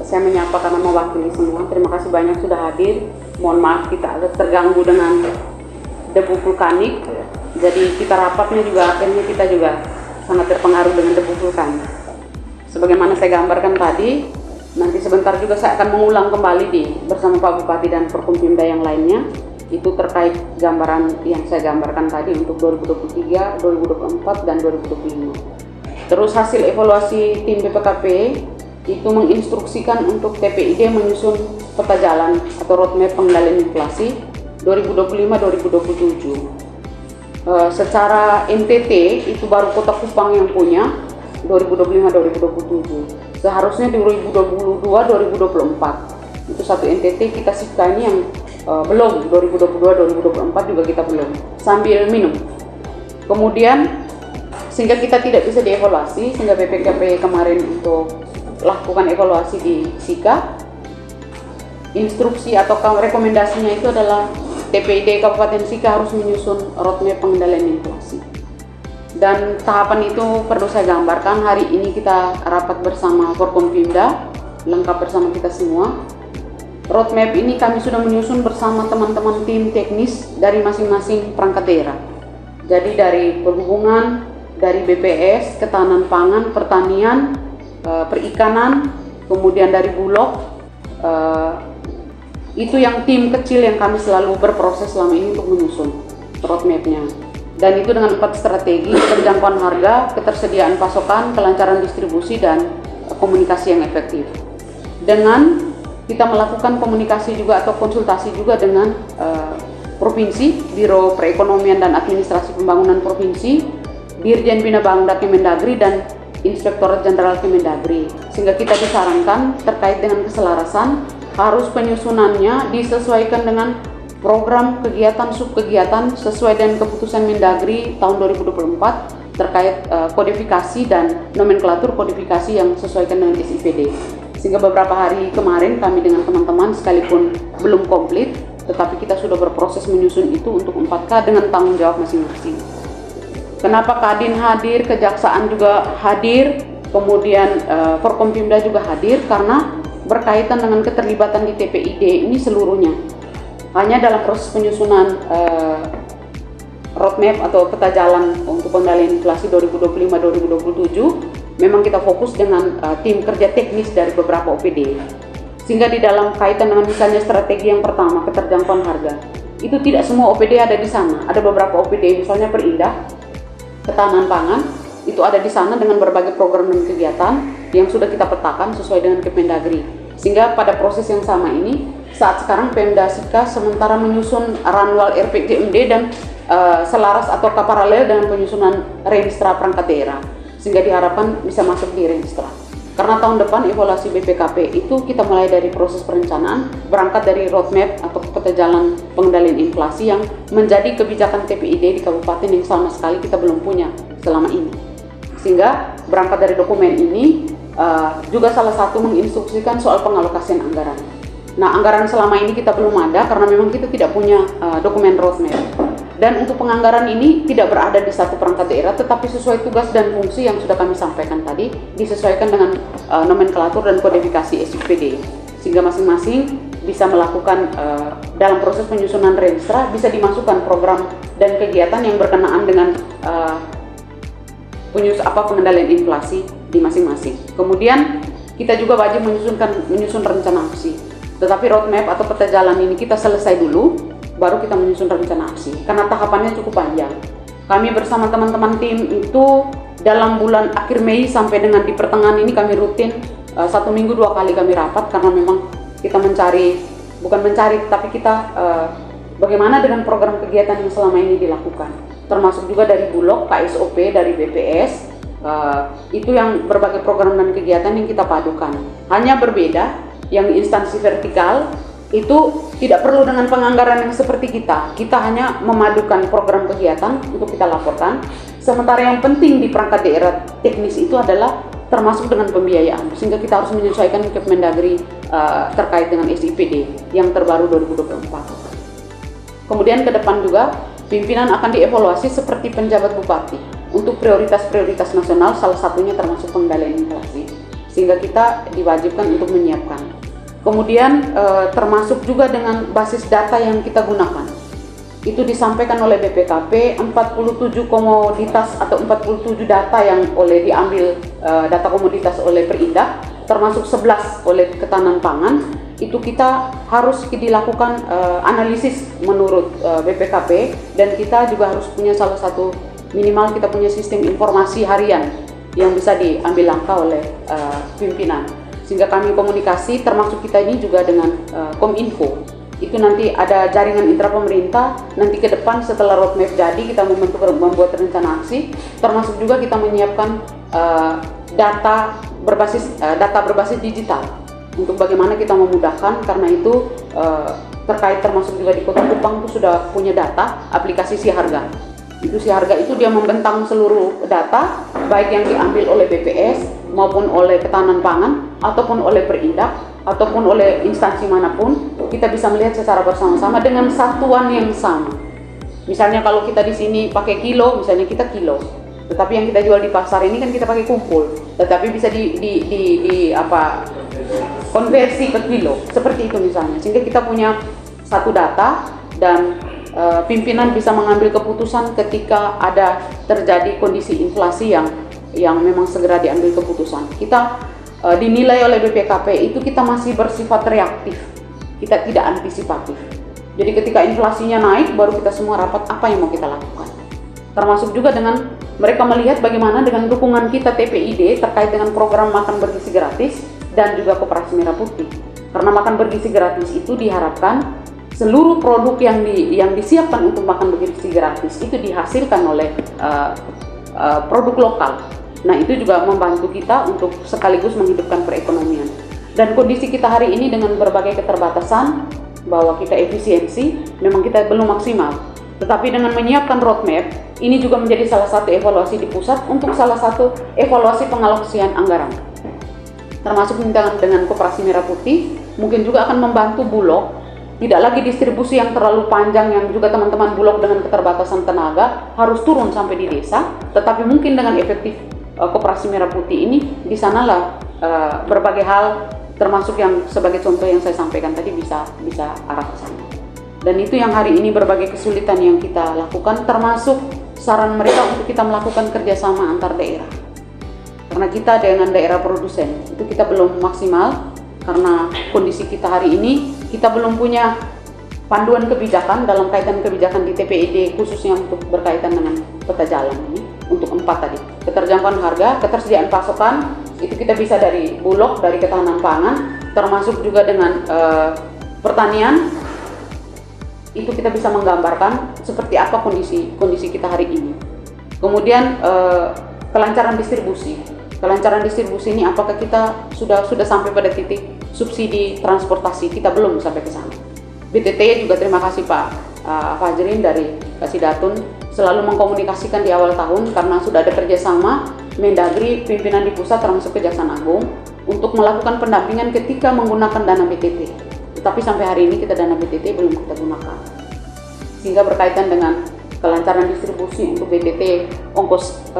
Saya menyapa karena mewakili semua. Terima kasih banyak sudah hadir. Mohon maaf kita agak terganggu dengan debu vulkanik. Jadi kita rapatnya juga akhirnya kita juga sangat terpengaruh dengan debu vulkanik. Sebagaimana saya gambarkan tadi, nanti sebentar juga saya akan mengulang kembali bersama Pak Bupati dan Forkompimda yang lainnya. Itu terkait gambaran yang saya gambarkan tadi untuk 2023, 2024, dan 2025. Terus hasil evaluasi tim BPKP itu menginstruksikan untuk TPID menyusun peta jalan atau roadmap pengendalian inflasi 2025-2027. Secara NTT itu baru Kota Kupang yang punya 2025-2027. Seharusnya di 2022-2024 itu satu NTT kita Sika ini yang belum, 2022-2024 juga kita belum, sambil minum. Kemudian sehingga kita tidak bisa dievaluasi, sehingga BPKP kemarin untuk lakukan evaluasi di Sika, instruksi atau rekomendasinya itu adalah TPID Kabupaten Sika harus menyusun roadmap pengendalian inflasi. Dan tahapan itu perlu saya gambarkan. Hari ini kita rapat bersama Forkompimda, lengkap bersama kita semua. Roadmap ini kami sudah menyusun bersama teman-teman tim teknis dari masing-masing perangkat daerah. Jadi dari perhubungan, dari BPS, ketahanan pangan, pertanian, perikanan, kemudian dari Bulog. Itu yang tim kecil yang kami selalu berproses selama ini untuk menyusun roadmapnya. Dan itu dengan 4 strategi: penjangkauan harga, ketersediaan pasokan, kelancaran distribusi, dan komunikasi yang efektif. Dengan kita melakukan komunikasi juga atau konsultasi juga dengan Provinsi, Biro Perekonomian dan Administrasi Pembangunan Provinsi, Dirjen Bina Bangda Kemendagri, dan Inspektorat Jenderal Kemendagri. Sehingga kita disarankan terkait dengan keselarasan, harus penyusunannya disesuaikan dengan program kegiatan subkegiatan sesuai dengan keputusan Mendagri tahun 2024 terkait kodifikasi dan nomenklatur kodifikasi yang sesuaikan dengan SIPD. Sehingga beberapa hari kemarin kami dengan teman-teman sekalipun belum komplit, tetapi kita sudah berproses menyusun itu untuk 4K dengan tanggung jawab masing-masing. Kenapa Kadin hadir, Kejaksaan juga hadir, kemudian Forkompimda juga hadir, karena berkaitan dengan keterlibatan di TPID ini seluruhnya. Hanya dalam proses penyusunan roadmap atau peta jalan untuk pengendalian inflasi 2025-2027, memang kita fokus dengan tim kerja teknis dari beberapa OPD. Sehingga di dalam kaitan dengan misalnya strategi yang pertama, keterjangkauan harga, itu tidak semua OPD ada di sana. Ada beberapa OPD, misalnya Perindah, ketahanan pangan, itu ada di sana dengan berbagai program dan kegiatan yang sudah kita petakan sesuai dengan Kemendagri. Sehingga pada proses yang sama ini, saat sekarang Pemda Sika sementara menyusun Ranwal RPJMD dan selaras atau paralel dengan penyusunan Renstra perangkat daerah, sehingga diharapkan bisa masuk di Renstra. Karena tahun depan evaluasi BPKP itu kita mulai dari proses perencanaan, berangkat dari roadmap atau peta jalan pengendalian inflasi yang menjadi kebijakan TPID di kabupaten yang sama sekali kita belum punya selama ini. Sehingga berangkat dari dokumen ini juga salah satu menginstruksikan soal pengalokasian anggaran. Nah, anggaran selama ini kita belum ada karena memang kita tidak punya dokumen roadmap. Dan untuk penganggaran ini tidak berada di satu perangkat daerah, tetapi sesuai tugas dan fungsi yang sudah kami sampaikan tadi, disesuaikan dengan nomenklatur dan kodifikasi SIPD. Sehingga masing-masing bisa melakukan dalam proses penyusunan Renstra, bisa dimasukkan program dan kegiatan yang berkenaan dengan pengendalian inflasi di masing-masing. Kemudian kita juga wajib menyusun rencana aksi. Tetapi roadmap atau peta jalan ini kita selesai dulu, baru kita menyusun rencana aksi, karena tahapannya cukup panjang. Kami bersama teman-teman tim itu dalam bulan akhir Mei sampai dengan di pertengahan ini kami rutin 1 minggu 2 kali kami rapat, karena memang kita tapi kita bagaimana dengan program kegiatan yang selama ini dilakukan, termasuk juga dari Bulog, KSOP, dari BPS, itu yang berbagai program dan kegiatan yang kita padukan. Hanya berbeda, yang instansi vertikal itu tidak perlu dengan penganggaran yang seperti kita hanya memadukan program kegiatan untuk kita laporkan, sementara yang penting di perangkat daerah teknis itu adalah termasuk dengan pembiayaan, sehingga kita harus menyesuaikan Kemendagri terkait dengan SIPD yang terbaru 2024. Kemudian ke depan juga pimpinan akan dievaluasi seperti penjabat bupati untuk prioritas-prioritas nasional, salah satunya termasuk pengendalian inflasi. sehingga kita diwajibkan untuk menyiapkan. Kemudian termasuk juga dengan basis data yang kita gunakan. Itu disampaikan oleh BPKP 47 komoditas atau 47 data yang diambil data komoditas oleh Perindak, termasuk 11 oleh Ketahanan Pangan. Itu kita harus dilakukan analisis menurut BPKP, dan kita juga harus punya salah satu, minimal kita punya sistem informasi harian yang bisa diambil langkah oleh pimpinan, sehingga kami komunikasi, termasuk kita ini juga dengan Kominfo. Itu nanti ada jaringan intra pemerintah. Nanti ke depan setelah roadmap jadi, kita membuat rencana aksi, termasuk juga kita menyiapkan data berbasis digital untuk bagaimana kita memudahkan. Karena itu terkait termasuk juga di Kota Kupang itu sudah punya data aplikasi Siharga. Itu Siharga itu dia membentang seluruh data, baik yang diambil oleh BPS maupun oleh Ketahanan Pangan ataupun oleh Perindak ataupun oleh instansi manapun. Kita bisa melihat secara bersama-sama dengan satuan yang sama. Misalnya kalau kita di sini pakai kilo, misalnya kita kilo, tetapi yang kita jual di pasar ini kan kita pakai kumpul, tetapi bisa konversi ke kilo, seperti itu misalnya, sehingga kita punya satu data dan pimpinan bisa mengambil keputusan ketika ada terjadi kondisi inflasi yang memang segera diambil keputusan. Kita dinilai oleh BPKP itu kita masih bersifat reaktif, kita tidak antisipatif. Jadi ketika inflasinya naik, baru kita semua rapat apa yang mau kita lakukan. Termasuk juga dengan mereka melihat bagaimana dengan dukungan kita TPID terkait dengan program makan bergizi gratis dan juga Koperasi Merah Putih. Karena makan bergizi gratis itu diharapkan seluruh produk yang disiapkan untuk makan bergizi gratis itu dihasilkan oleh produk lokal. Nah, itu juga membantu kita untuk sekaligus menghidupkan perekonomian. Dan kondisi kita hari ini dengan berbagai keterbatasan, bahwa kita efisiensi, memang kita belum maksimal. Tetapi dengan menyiapkan roadmap, ini juga menjadi salah satu evaluasi di pusat untuk salah satu evaluasi pengalokasian anggaran. Termasuk dengan Koperasi Merah Putih, mungkin juga akan membantu Bulog, tidak lagi distribusi yang terlalu panjang yang juga teman-teman Bulog dengan keterbatasan tenaga harus turun sampai di desa, tetapi mungkin dengan efektif Koperasi Merah Putih ini, di sanalah berbagai hal, termasuk yang sebagai contoh yang saya sampaikan tadi bisa arah ke sana. Dan itu yang hari ini berbagai kesulitan yang kita lakukan, termasuk saran mereka untuk kita melakukan kerjasama antar daerah. Karena kita dengan daerah produsen itu kita belum maksimal, karena kondisi kita hari ini kita belum punya panduan kebijakan dalam kaitan kebijakan di TPID, khususnya untuk berkaitan dengan peta jalan ini. Untuk 4 tadi, keterjangkauan harga, ketersediaan pasokan, itu kita bisa dari Bulog, dari Ketahanan Pangan, termasuk juga dengan pertanian. Itu kita bisa menggambarkan seperti apa kondisi kita hari ini. Kemudian kelancaran distribusi. Kelancaran distribusi ini apakah kita sudah sampai pada titik subsidi transportasi? Kita belum sampai ke sana. BTT juga terima kasih Pak Fajrin dari Kasidatun selalu mengkomunikasikan di awal tahun, karena sudah ada kerjasama Mendagri, pimpinan di pusat termasuk Kejaksaan Agung untuk melakukan pendampingan ketika menggunakan dana BTT. Tetapi sampai hari ini kita dana BTT belum kita gunakan, sehingga berkaitan dengan kelancaran distribusi untuk BTT,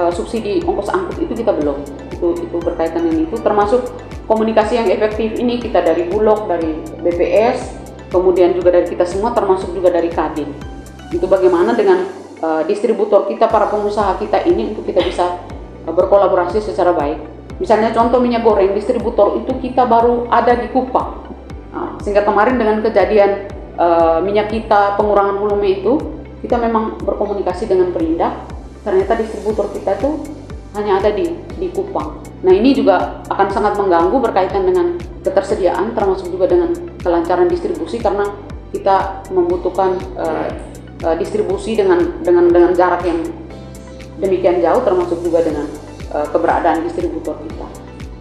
subsidi ongkos angkut itu kita belum. Itu berkaitan dengan itu, termasuk komunikasi yang efektif ini kita dari Bulog, dari BPS, kemudian juga dari kita semua, termasuk juga dari Kadin. Itu bagaimana dengan distributor kita, para pengusaha kita ini, untuk kita bisa berkolaborasi secara baik. Misalnya contoh minyak goreng, distributor itu kita baru ada di Kupang. Sehingga kemarin dengan kejadian minyak kita pengurangan volume itu, kita memang berkomunikasi dengan Perindak, ternyata distributor kita itu hanya ada di Kupang. Nah, ini juga akan sangat mengganggu berkaitan dengan ketersediaan, termasuk juga dengan kelancaran distribusi, karena kita membutuhkan distribusi dengan jarak yang demikian jauh, termasuk juga dengan keberadaan distributor kita.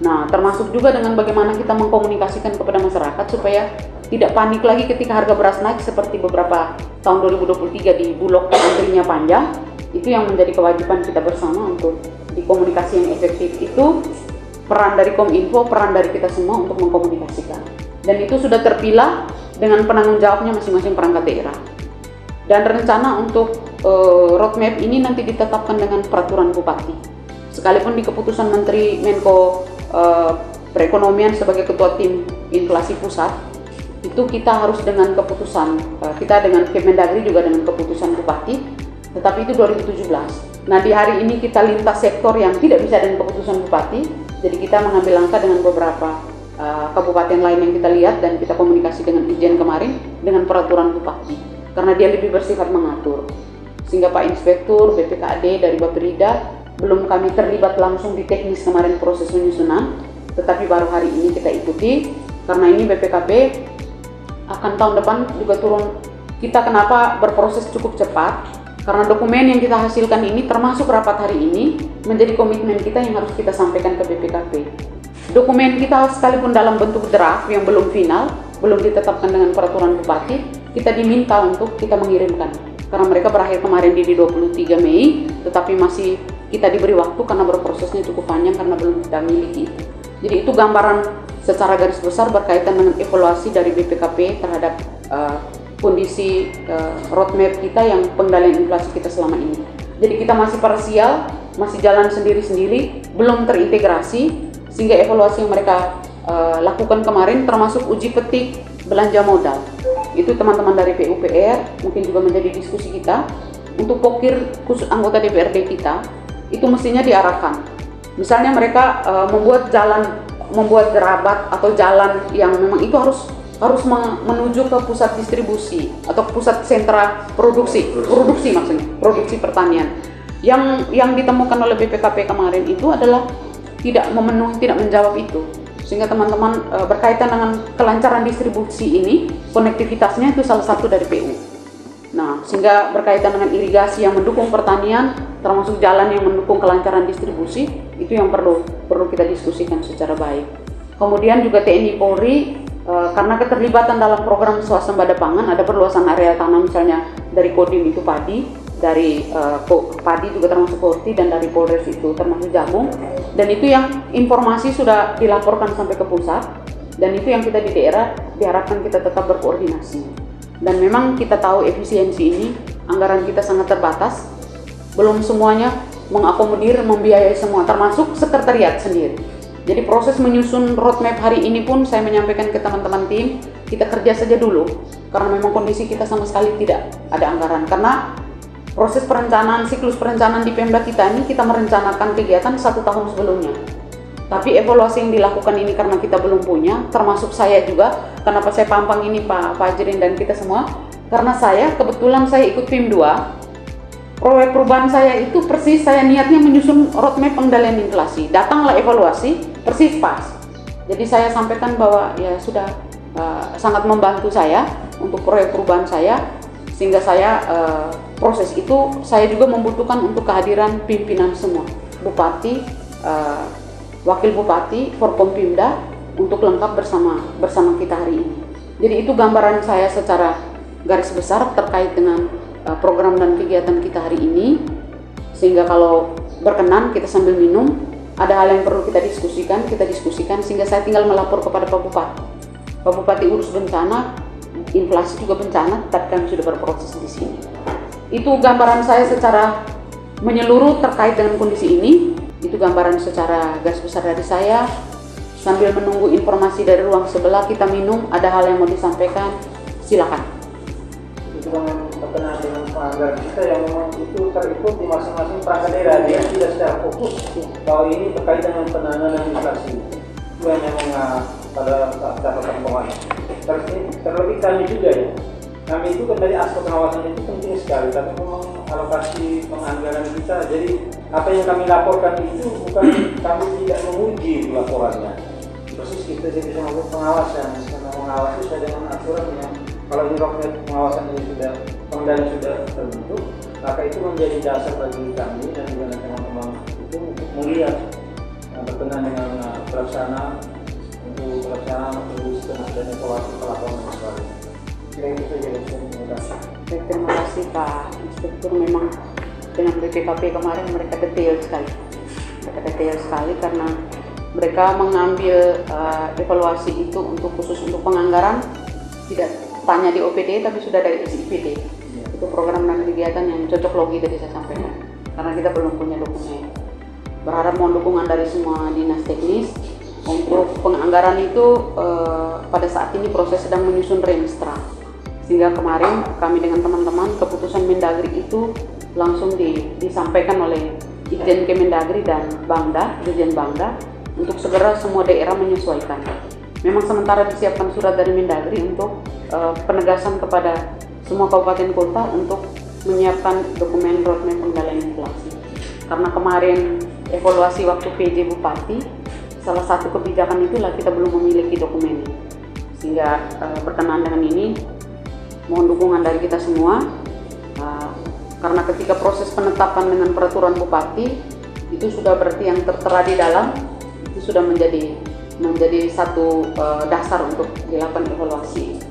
Nah, termasuk juga dengan bagaimana kita mengkomunikasikan kepada masyarakat supaya tidak panik lagi ketika harga beras naik seperti beberapa tahun 2023 di Bulog antrinya panjang. Itu yang menjadi kewajiban kita bersama untuk di komunikasi yang efektif itu, peran dari Kominfo, peran dari kita semua untuk mengkomunikasikan. Dan itu sudah terpilah dengan penanggung jawabnya masing-masing perangkat daerah. Dan rencana untuk roadmap ini nanti ditetapkan dengan peraturan Bupati. Sekalipun di keputusan Menteri Menko perekonomian sebagai ketua tim inflasi pusat, itu kita harus dengan keputusan, kita dengan Kemendagri juga dengan keputusan Bupati, tetapi itu 2017. Nah, di hari ini kita lintas sektor yang tidak bisa dengan keputusan Bupati, jadi kita mengambil langkah dengan beberapa kabupaten lain yang kita lihat dan kita komunikasi dengan Ijen kemarin dengan peraturan Bupati, karena dia lebih bersifat mengatur. Sehingga Pak Inspektur BPKAD dari Bapperida belum kami terlibat langsung di teknis kemarin proses penyusunan, tetapi baru hari ini kita ikuti, karena ini BPKB akan tahun depan juga turun. Kita kenapa berproses cukup cepat? Karena dokumen yang kita hasilkan ini termasuk rapat hari ini menjadi komitmen kita yang harus kita sampaikan ke BPKP. Dokumen kita sekalipun dalam bentuk draft yang belum final, belum ditetapkan dengan peraturan Bupati, kita diminta untuk kita mengirimkan. Karena mereka berakhir kemarin di 23 Mei, tetapi masih kita diberi waktu karena berprosesnya cukup panjang karena belum kita miliki. Jadi itu gambaran secara garis besar berkaitan dengan evaluasi dari BPKP terhadap kondisi roadmap kita yang pengendalian inflasi kita selama ini. Jadi kita masih parsial, masih jalan sendiri-sendiri, belum terintegrasi, sehingga evaluasi yang mereka lakukan kemarin termasuk uji petik belanja modal. Itu teman-teman dari PUPR mungkin juga menjadi diskusi kita untuk pokir khusus anggota DPRD kita, itu mestinya diarahkan. Misalnya mereka membuat gerabat atau jalan yang memang itu harus menuju ke pusat distribusi atau pusat sentra produksi maksudnya, produksi pertanian. Yang ditemukan oleh BPKP kemarin itu adalah tidak memenuhi, tidak menjawab itu. Sehingga teman-teman berkaitan dengan kelancaran distribusi ini, konektivitasnya itu salah satu dari PU. Nah, sehingga berkaitan dengan irigasi yang mendukung pertanian, termasuk jalan yang mendukung kelancaran distribusi, itu yang perlu kita diskusikan secara baik. Kemudian juga TNI Polri, karena keterlibatan dalam program swasembada pangan, ada perluasan area tanam misalnya dari Kodim itu padi, dari padi juga termasuk horti, dan dari Polres itu termasuk jagung, dan itu yang informasi sudah dilaporkan sampai ke pusat, dan itu yang kita di daerah diharapkan kita tetap berkoordinasi. Dan memang kita tahu efisiensi ini, anggaran kita sangat terbatas, belum semuanya mengakomodir, membiayai semua, termasuk sekretariat sendiri. Jadi proses menyusun roadmap hari ini pun saya menyampaikan ke teman-teman tim, kita kerja saja dulu, karena memang kondisi kita sama sekali tidak ada anggaran. Karena proses perencanaan, siklus perencanaan di Pemda kita ini, kita merencanakan kegiatan 1 tahun sebelumnya. Tapi evaluasi yang dilakukan ini karena kita belum punya, termasuk saya juga, kenapa saya pampang ini Pak Fajrin dan kita semua, karena kebetulan saya ikut PIM 2, proyek perubahan saya itu persis saya niatnya menyusun roadmap pengendalian inflasi, datanglah evaluasi, persis pas. Jadi saya sampaikan bahwa ya sudah sangat membantu saya untuk proyek perubahan saya, sehingga saya proses itu saya juga membutuhkan untuk kehadiran pimpinan semua, Bupati, Wakil Bupati, Forkompimda untuk lengkap bersama kita hari ini. Jadi itu gambaran saya secara garis besar terkait dengan program dan kegiatan kita hari ini. Sehingga kalau berkenan kita sambil minum, ada hal yang perlu kita diskusikan sehingga saya tinggal melapor kepada Pak Bupati. Pak Bupati urus bencana, inflasi juga bencana, tapi kami sudah berproses di sini. Itu gambaran saya secara menyeluruh terkait dengan kondisi ini. Itu gambaran secara garis besar dari saya. Sambil menunggu informasi dari ruang sebelah, kita minum, ada hal yang mau disampaikan, silakan. Itu dengan berkenaan dengan anggaran kita yang memang itu terikut di masing-masing perangkat daerah, dia tidak secara fokus bahwa ini berkaitan dengan penanganan inflasi. Itu yang memang pada catatan keuangan. Terlebih kami juga ya. Kami itu kan dari aspek pengawasan itu penting sekali, tapi memang alokasi penganggaran kita. Jadi apa yang kami laporkan itu bukan kami tidak menguji laporannya. Persis kita jadi sebagai pengawasan, karena mengawasi sesuai dengan aturan yang kalau ini roadmap pengawasan ini sudah pengendalian sudah terbentuk, maka itu menjadi dasar bagi kami dan juga teman-teman itu untuk melihat berkenaan dengan pelaksanaan dan evaluasi pelaporan dan sebagainya. Itu saja. Terima kasih Pak Inspektur. Memang dengan BPKP kemarin mereka detail sekali karena mereka mengambil evaluasi itu khusus untuk penganggaran, tidak tanya di OPD tapi sudah dari SIPD. Itu program dan kegiatan yang cocok logi tadi saya sampaikan, karena kita belum punya dokumen. Berharap mohon dukungan dari semua dinas teknis Untuk penganggaran itu pada saat ini proses sedang menyusun remstra, sehingga kemarin kami dengan teman-teman keputusan Mendagri itu langsung disampaikan oleh Itjen Kemendagri dan Bangda, Dirjen Bangda, untuk segera semua daerah menyesuaikan. Memang sementara disiapkan surat dari Mendagri untuk penegasan kepada semua kabupaten kota untuk menyiapkan dokumen roadmap pengendalian inflasi. Karena kemarin evaluasi waktu PJ Bupati, salah satu kebijakan itulah kita belum memiliki dokumen. Sehingga berkenaan dengan ini, mohon dukungan dari kita semua. Karena ketika proses penetapan dengan peraturan Bupati, itu sudah berarti yang tertera di dalam, itu sudah menjadi satu dasar untuk dilakukan evaluasi.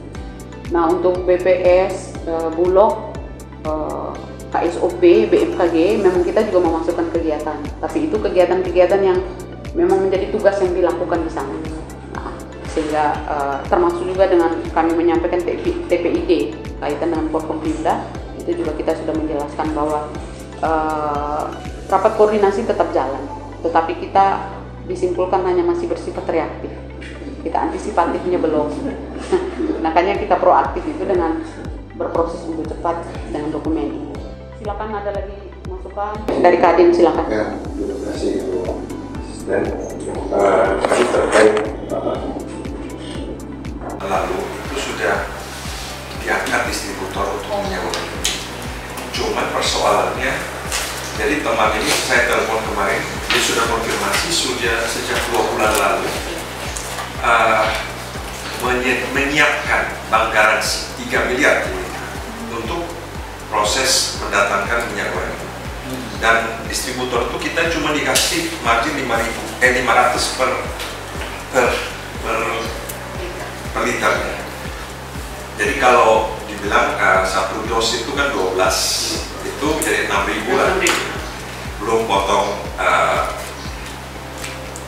Nah, untuk BPS, Bulog, KSOP, BMKG, memang kita juga memasukkan kegiatan. Tapi itu kegiatan-kegiatan yang memang menjadi tugas yang dilakukan di sana. Nah, sehingga termasuk juga dengan kami menyampaikan TPID kaitan dengan Forkompimda, itu juga kita sudah menjelaskan bahwa rapat koordinasi tetap jalan, tetapi kita disimpulkan hanya masih bersifat reaktif. Kita antisipatifnya belum. Makanya kita proaktif itu dengan berproses lebih cepat dengan dokumen ini. Silakan, ada lagi masukan dari Kadin, silakan. Ya, terima kasih Bu Asisten. Kami terkait lalu itu sudah diangkat distributor untuk menyewa. Cuman persoalannya, jadi teman ini saya telepon kemarin, dia sudah konfirmasi sudah sejak 2 bulan lalu menyiapkan bank garansi 3 miliar untuk proses mendatangkan minyak goreng. Dan distributor itu kita cuma dikasih margin 500 per liter. Jadi kalau dibilang 1 dos itu kan 12, itu jadi 6.000 lah. Belum potong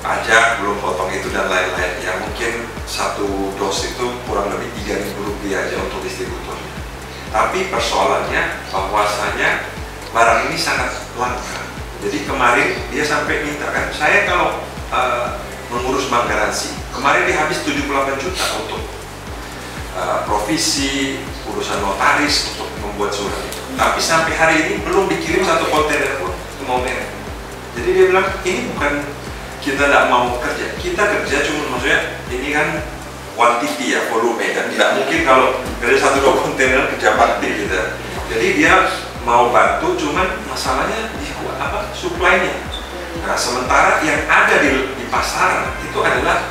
pajak, belum potong itu dan lain-lain. Ya mungkin 1 dos itu kurang lebih 3.000 rupiah aja untuk distributor. Tapi persoalannya bahwasanya barang ini sangat langka. Jadi kemarin dia sampai minta kan, saya kalau mengurus bank garansi, kemarin dia habis 78 juta untuk provisi, urusan notaris untuk membuat surat itu. Tapi sampai hari ini belum dikirim 1 kontainer pun ke Maumere. Jadi dia bilang ini bukan kita tidak mau kerja, kita kerja cuma maksudnya ini kan quantity ya, volume dan tidak mungkin kalau kerja 1-2 kontainer kerja bakti gitu. Jadi dia mau bantu, cuman masalahnya di supply-nya. Nah, sementara yang ada di pasaran itu adalah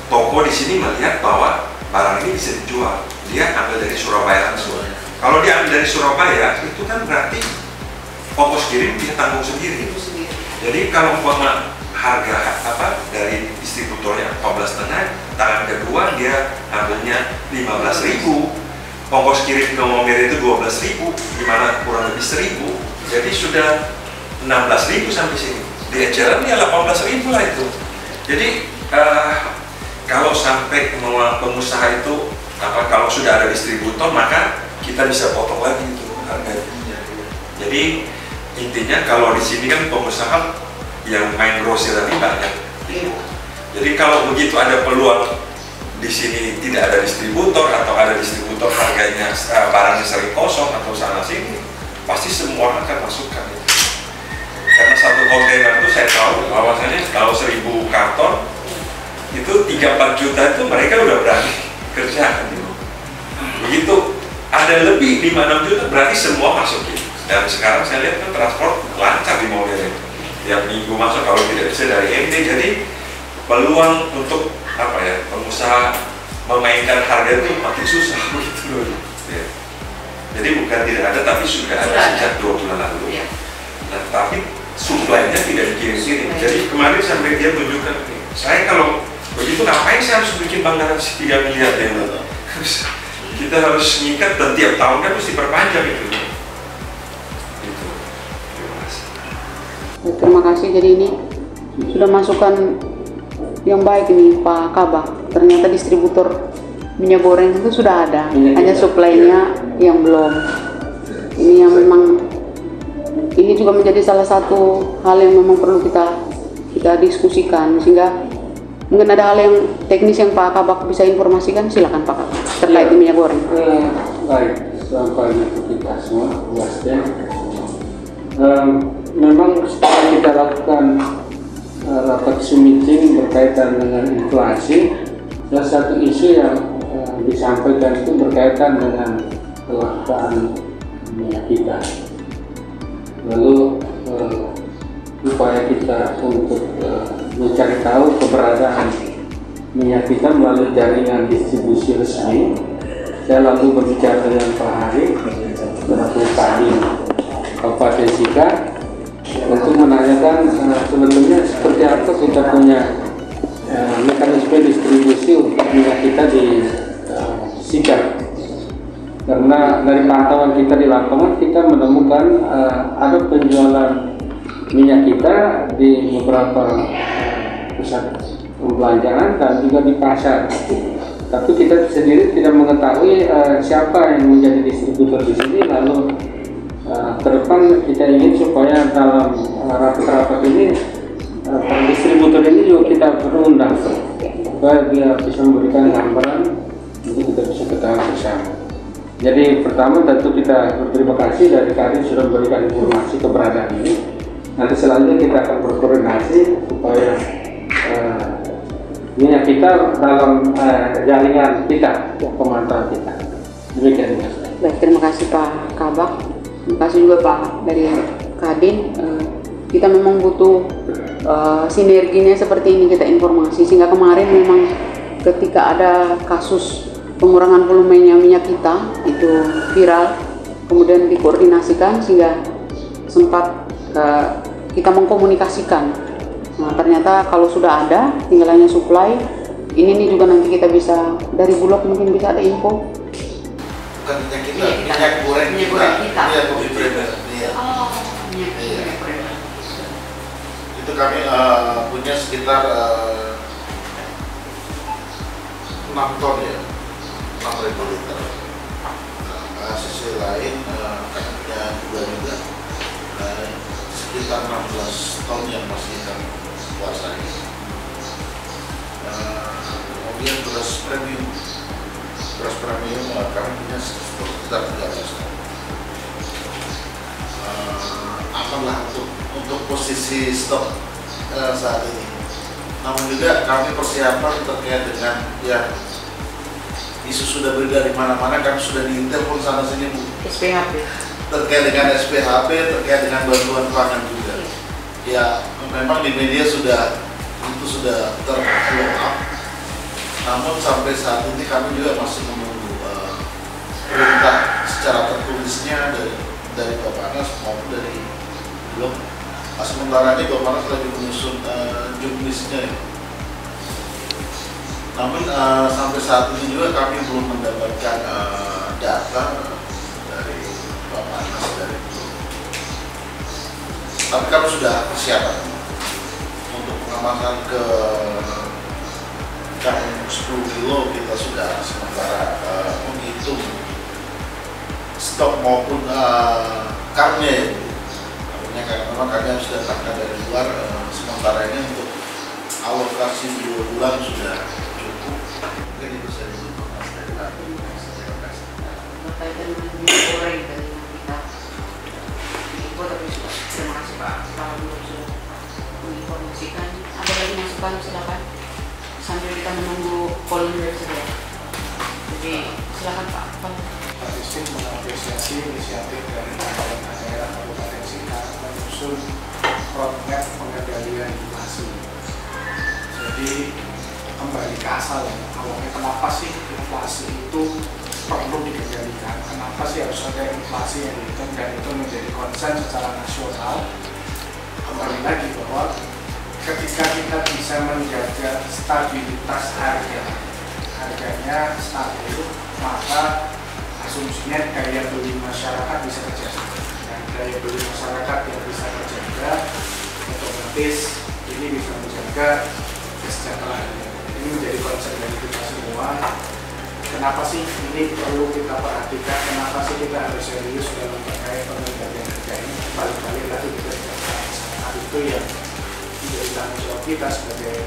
toko di sini melihat bahwa barang ini bisa dijual, dia ambil dari Surabaya langsung. Kalau dia ambil dari Surabaya, itu kan berarti ongkos kirim dia tanggung sendiri. Jadi kalau umpama harga dari distributornya 14,5, tangan kedua dia ambilnya 15.000, ongkos kirim ke Maumere itu 12.000, dimana kurang lebih 1.000, jadi sudah 16.000 sampai sini. Di eceran dia 18.000 lah itu. Jadi kalau sampai pengusaha itu kalau sudah ada distributor, maka kita bisa potong lagi itu harganya. Jadi intinya kalau di sini kan pengusaha yang main grosir tadi banyak. Jadi kalau begitu ada peluang di sini tidak ada distributor atau ada distributor harganya barangnya sering kosong atau sana sini, pasti semua akan masukkan itu. Karena 1 kontainer itu saya tahu bahwasanya kalau 1.000 karton itu 3-4 juta itu mereka udah berani kerjakan gitu. Begitu ada lebih 5-6 juta berarti semua masukin. Dan sekarang saya lihat kan transport lancar di Maumere. Tiap minggu masuk kalau tidak bisa dari MT, jadi peluang untuk pengusaha memainkan harga itu makin susah begitu loh. Ya. Jadi bukan tidak ada, tapi sudah ada sejak 2 bulan lalu. Nah, tapi supply-nya tidak dikirim-kirim. Jadi kemarin sampai dia tunjukkan, saya kalau begitu ngapain saya harus bikin bank garansi 3 miliar ya? Kita harus ngikat dan tiap tahun kan mesti perpanjang itu. Terima kasih. Jadi ini sudah masukan yang baik ini Pak Kabak. Ternyata distributor minyak goreng itu sudah ada, hanya supply-nya yang belum. Ini yang memang ini juga menjadi salah satu hal yang memang perlu kita diskusikan, sehingga Mungkin ada hal yang teknis yang Pak Kabak bisa informasikan, silakan Pak Kabak terkait minyak goreng. Baik, selamat pagi untuk kita semua, Wasden. Memang setelah kita lakukan rapat meeting berkaitan dengan inflasi, salah satu isu yang disampaikan itu berkaitan dengan kelangkaan minyak kita. Lalu upaya kita untuk mencari tahu keberadaan minyak kita melalui jaringan distribusi resmi. Saya lalu berbicara dengan Pak Hari selaku Kadin Kabupaten Sika untuk menanyakan sebetulnya seperti apa kita punya mekanisme distribusi untuk minyak kita di Sika. Karena dari pantauan kita di lapangan kita menemukan ada penjualan minyak kita di beberapa pusat perbelanjaan dan juga di pasar. Tapi kita sendiri tidak mengetahui siapa yang menjadi distributor di sini. Lalu ke depan kita ingin supaya dalam rapat-rapat ini para distributor ini juga kita perlu undang supaya dia bisa memberikan gambaran untuk kita bisa ketahui bersama. Jadi pertama tentu kita berterima kasih dari Kadin sudah memberikan informasi keberadaan ini. Nanti selanjutnya kita akan berkoordinasi supaya minyak kita dalam jaringan kita, pemantauan kita. Demikian Mas. Baik, terima kasih Pak Kabak. Terima kasih juga Pak dari Kadin. Kita memang butuh sinerginya seperti ini kita informasi, sehingga kemarin memang ketika ada kasus pengurangan volumenya minyak kita itu viral, kemudian dikoordinasikan sehingga sempat kita mengkomunikasikan. Nah, ternyata kalau sudah ada, tinggal hanya supply. Ini nih juga nanti kita bisa dari Bulog mungkin bisa ada info. Bukan minyak kita, minyak goreng kita. Iya, kopi blender. Iya. Oh, minyak goreng. Itu kami punya sekitar 6 ton ya, 6.000 liter. Sisi lain kami punya juga sekitar 16 ton yang masih kami kuasai. Kemudian beras premium kami punya sekitar 13 ton. Amanlah untuk posisi stok saat ini. Namun juga kami persiapan terkait dengan ya isu sudah beredar di mana-mana, kami sudah ditelepon sana sini Bu. SPHP. Terkait dengan SPHP, terkait dengan bantuan pangan juga. Ya memang di media sudah ter-blow up. Namun sampai saat ini kami juga masih menunggu perintah secara tertulisnya dari Bapanas maupun dari Bulog. Sementara ini Bapanas lagi menyusun jumlahnya. Namun sampai saat ini juga kami belum mendapatkan data dari Bapanas dari Bulog. Tapi kami sudah persiapan untuk pengamanan ke yang 10 kilo kita sudah sementara menghitung stok maupun karnya. Karena memang kami sudah datangkan dari luar, sementara ini untuk alokasi 2 bulan sudah cukup. Mungkin itu saja untuk Mas dari kami. Berkaitan dengan minyak goreng dari kita info, tapi sudah terima kasih Pak Prabowo sudah menginformasikan. Ada lagi masukan, silakan sambil kita menunggu kolonial saja. Jadi silakan Pak. Pak Distrik mengapresiasi inisiatif dari pemerintah daerah Kabupaten Sika menyusun roadmap pengendalian inflasi. Jadi kembali ke asal ya, awalnya kenapa sih inflasi itu perlu dikendalikan? Kenapa sih harus ada inflasi yang dihitung dan itu menjadi konsen secara nasional? Kembali lagi bahwa ketika kita bisa menjaga stabilitas harganya stabil, maka asumsinya daya beli masyarakat bisa terjaga, dan daya beli masyarakat yang bisa terjaga otomatis ini bisa menjaga kesejahteraan. Ini menjadi concern dari kita semua. Kenapa sih ini perlu kita perhatikan? Kenapa sih kita harus serius dalam terkait pengendalian harga ini? Balik-balik lagi kita masyarakat itu yang menjadi tanggung jawab kita sebagai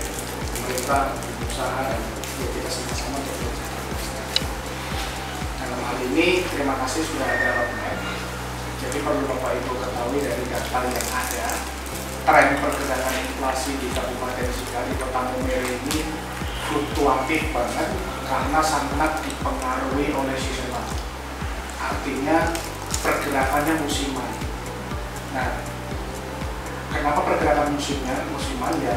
pemerintah, usaha, dan kita sama-sama untuk bekerja. Dalam hal ini, terima kasih sudah ada roadmap. Jadi perlu Bapak Ibu ketahui dari data yang ada, tren pergerakan inflasi di Kabupaten Sika, di Kota Maumere ini fluktuatif banget karena sangat dipengaruhi oleh seasonal. Artinya pergerakannya musiman. Nah, kenapa pergerakan musiman ya?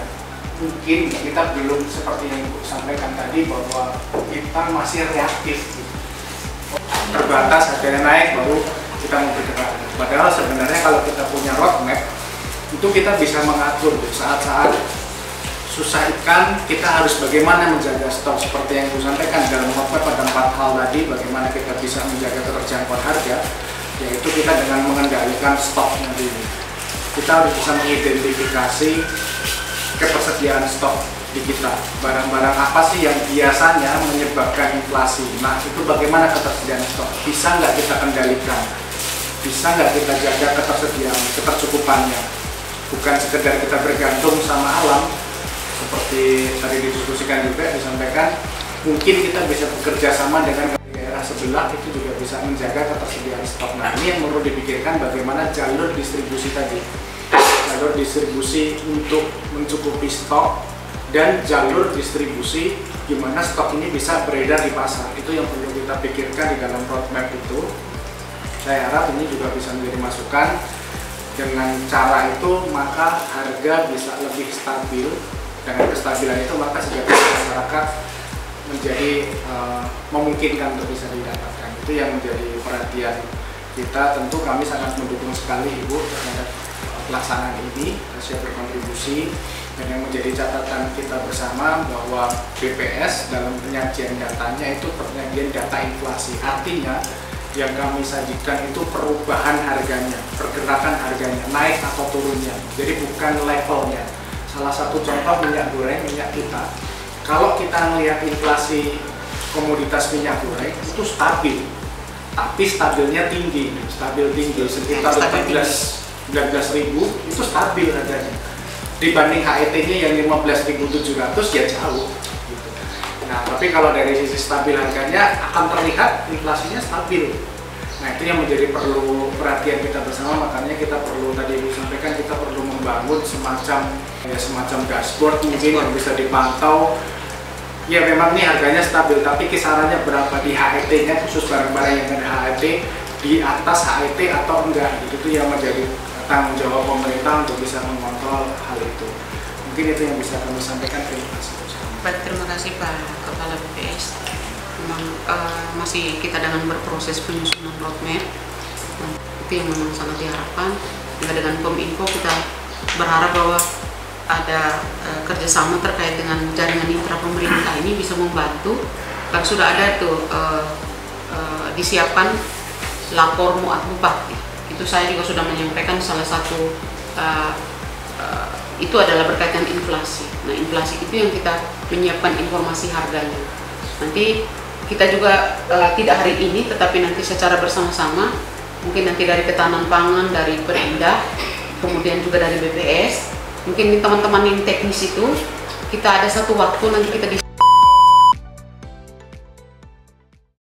Mungkin kita belum seperti yang Ibu sampaikan tadi bahwa kita masih reaktif. Terbatas harganya naik baru kita mau bergerak. Padahal sebenarnya kalau kita punya roadmap itu kita bisa mengatur saat-saat susah ikan kita harus bagaimana menjaga stok seperti yang Ibu sampaikan dalam roadmap ada 4 hal tadi, bagaimana kita bisa menjaga keterjangkauan harga, yaitu kita dengan mengendalikan stok nanti. Kita harus bisa mengidentifikasi ketersediaan stok di kita, barang-barang apa sih yang biasanya menyebabkan inflasi. Nah, itu bagaimana ketersediaan stok, bisa nggak kita kendalikan, bisa nggak kita jaga ketersediaan, ketercukupannya, bukan sekedar kita bergantung sama alam seperti tadi didiskusikan juga, disampaikan mungkin kita bisa bekerja sama dengan daerah sebelah, itu juga bisa menjaga ketersediaan stok. Nah, ini yang perlu dipikirkan bagaimana jalur distribusi tadi, jalur distribusi untuk mencukupi stok dan jalur distribusi gimana stok ini bisa beredar di pasar. Itu yang perlu kita pikirkan di dalam roadmap itu. Saya harap ini juga bisa menjadi masukan. Dengan cara itu maka harga bisa lebih stabil. Dengan kestabilan itu maka sejahtera masyarakat menjadi memungkinkan untuk bisa didapatkan. Itu yang menjadi perhatian kita. Tentu kami sangat mendukung sekali Ibu terhadap pelaksanaan ini, siap berkontribusi, dan yang menjadi catatan kita bersama bahwa BPS dalam penyajian datanya itu penyajian data inflasi. Artinya yang kami sajikan itu perubahan harganya, pergerakan harganya, naik atau turunnya. Jadi bukan levelnya. Salah satu contoh minyak goreng, minyak kita. Kalau kita melihat inflasi komoditas minyak goreng itu stabil, tapi stabilnya tinggi, sekitar 19.000 itu stabil harganya. Dibanding HET-nya yang 15.700 ya jauh. Gitu. Nah, tapi kalau dari sisi stabil harganya akan terlihat inflasinya stabil. Nah, itu yang menjadi perlu perhatian kita bersama. Makanya kita perlu, tadi Ibu sampaikan, kita perlu membangun semacam dashboard mungkin yang bisa dipantau. Ya memang ini harganya stabil, tapi kisarannya berapa di HET-nya, khusus barang-barang yang ada HET, di atas HET atau enggak. Itu yang menjadi tanggung jawab pemerintah untuk bisa mengontrol hal itu. Mungkin itu yang bisa kami sampaikan. Terima kasih. Baik, terima kasih Pak Kepala BPS. Memang masih kita dengan berproses penyusunan roadmap. Itu yang memang sangat diharapkan. Dengan Kominfo kita berharap bahwa ada kerjasama terkait dengan jaringan intra pemerintah ini bisa membantu. Kan sudah ada tuh disiapkan lapor muat bupati. Itu saya juga sudah menyampaikan salah satu itu adalah berkaitan inflasi. Nah, inflasi itu yang kita menyiapkan informasi harganya. Nanti kita juga tidak hari ini, tetapi nanti secara bersama-sama, mungkin nanti dari Ketahanan Pangan, dari Perindah, kemudian juga dari BPS, mungkin teman-teman yang teknis itu, kita ada satu waktu nanti kita